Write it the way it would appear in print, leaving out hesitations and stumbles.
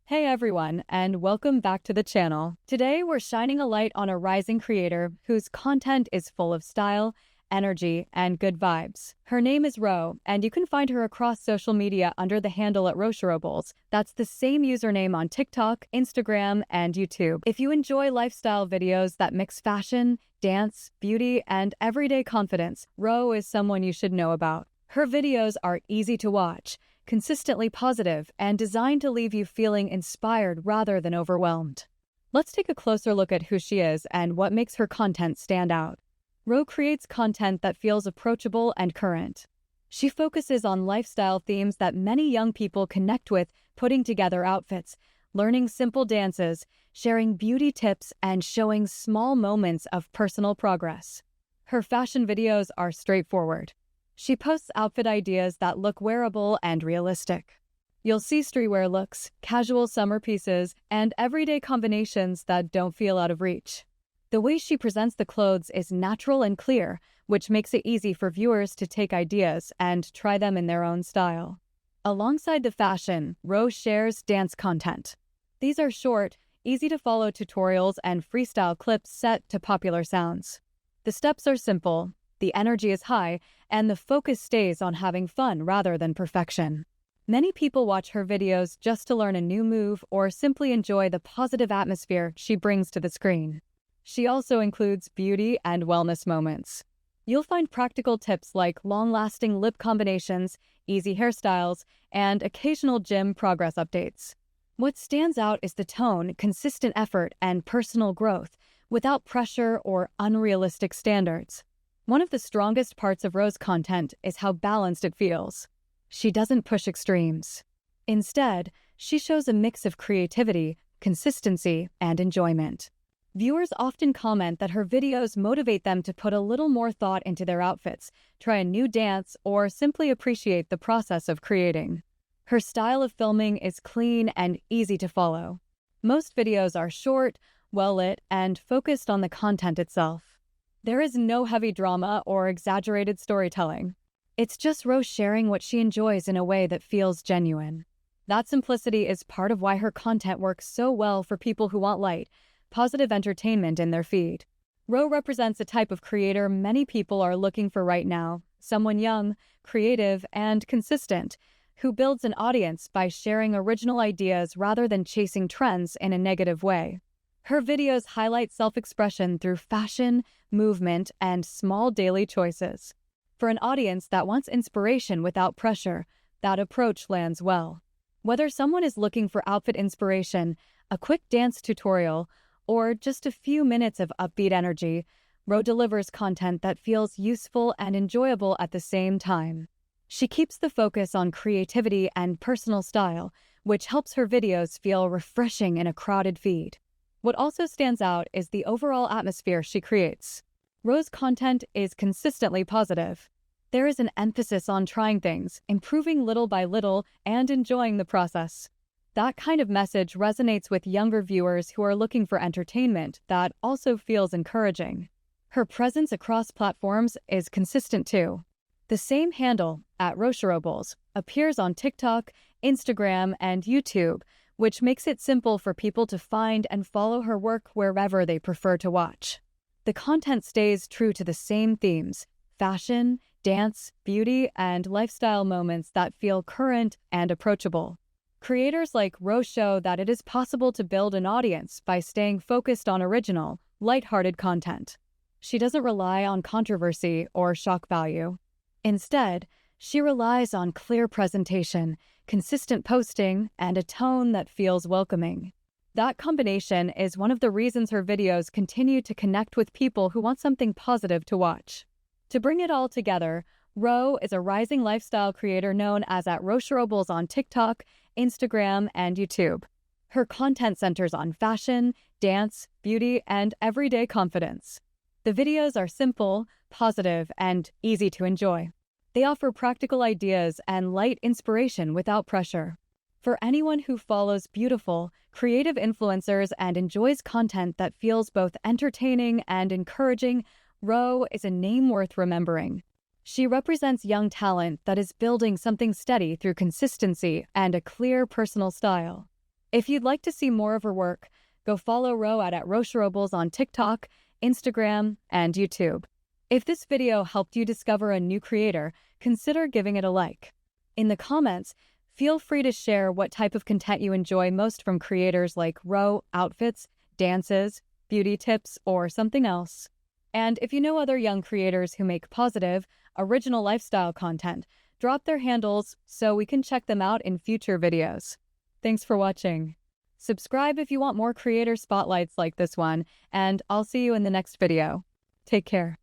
Hey everyone, and welcome back to the channel. Today we're shining a light on a rising creator whose content is full of style, energy, and good vibes. Her name is Ro, and you can find her across social media under the handle at rocioroblles. That's the same username on TikTok, Instagram, and YouTube. If you enjoy lifestyle videos that mix fashion, dance, beauty, and everyday confidence, Ro is someone you should know about. Her videos are easy to watch, consistently positive, and designed to leave you feeling inspired rather than overwhelmed. Let's take a closer look at who she is and what makes her content stand out. Ro creates content that feels approachable and current. She focuses on lifestyle themes that many young people connect with, putting together outfits, learning simple dances, sharing beauty tips, and showing small moments of personal progress. Her fashion videos are straightforward. She posts outfit ideas that look wearable and realistic. You'll see streetwear looks, casual summer pieces, and everyday combinations that don't feel out of reach. The way she presents the clothes is natural and clear, which makes it easy for viewers to take ideas and try them in their own style. Alongside the fashion, Ro shares dance content. These are short, easy-to-follow tutorials and freestyle clips set to popular sounds. The steps are simple, the energy is high, and the focus stays on having fun rather than perfection. Many people watch her videos just to learn a new move or simply enjoy the positive atmosphere she brings to the screen. She also includes beauty and wellness moments. You'll find practical tips like long-lasting lip combinations, easy hairstyles, and occasional gym progress updates. What stands out is the tone, consistent effort, and personal growth, without pressure or unrealistic standards. One of the strongest parts of Ro's content is how balanced it feels. She doesn't push extremes. Instead, she shows a mix of creativity, consistency, and enjoyment. Viewers often comment that her videos motivate them to put a little more thought into their outfits, try a new dance, or simply appreciate the process of creating. Her style of filming is clean and easy to follow. Most videos are short, well-lit, and focused on the content itself. There is no heavy drama or exaggerated storytelling. It's just Ro sharing what she enjoys in a way that feels genuine. That simplicity is part of why her content works so well for people who want light, positive entertainment in their feed. Ro represents a type of creator many people are looking for right now, someone young, creative, and consistent, who builds an audience by sharing original ideas rather than chasing trends in a negative way. Her videos highlight self-expression through fashion, movement, and small daily choices. For an audience that wants inspiration without pressure, that approach lands well. Whether someone is looking for outfit inspiration, a quick dance tutorial, or just a few minutes of upbeat energy, Ro delivers content that feels useful and enjoyable at the same time. She keeps the focus on creativity and personal style, which helps her videos feel refreshing in a crowded feed. What also stands out is the overall atmosphere she creates. Ro's content is consistently positive. There is an emphasis on trying things, improving little by little, and enjoying the process. That kind of message resonates with younger viewers who are looking for entertainment that also feels encouraging. Her presence across platforms is consistent too. The same handle, @rocioroblles, appears on TikTok, Instagram, and YouTube, which makes it simple for people to find and follow her work wherever they prefer to watch. The content stays true to the same themes: fashion, dance, beauty, and lifestyle moments that feel current and approachable. Creators like Ro show that it is possible to build an audience by staying focused on original, lighthearted content. She doesn't rely on controversy or shock value. Instead, she relies on clear presentation, consistent posting, and a tone that feels welcoming. That combination is one of the reasons her videos continue to connect with people who want something positive to watch. To bring it all together, Ro is a rising lifestyle creator known as @rocioroblles on TikTok, Instagram, and YouTube. Her content centers on fashion, dance, beauty, and everyday confidence. The videos are simple, positive, and easy to enjoy. They offer practical ideas and light inspiration without pressure. For anyone who follows beautiful, creative influencers and enjoys content that feels both entertaining and encouraging, Ro is a name worth remembering. She represents young talent that is building something steady through consistency and a clear personal style. If you'd like to see more of her work, go follow Ro at rocioroblles on TikTok, Instagram, and YouTube. If this video helped you discover a new creator, consider giving it a like. In the comments, feel free to share what type of content you enjoy most from creators like Ro, outfits, dances, beauty tips, or something else. And if you know other young creators who make positive, original lifestyle content, drop their handles so we can check them out in future videos. Thanks for watching. Subscribe if you want more creator spotlights like this one, and I'll see you in the next video. Take care.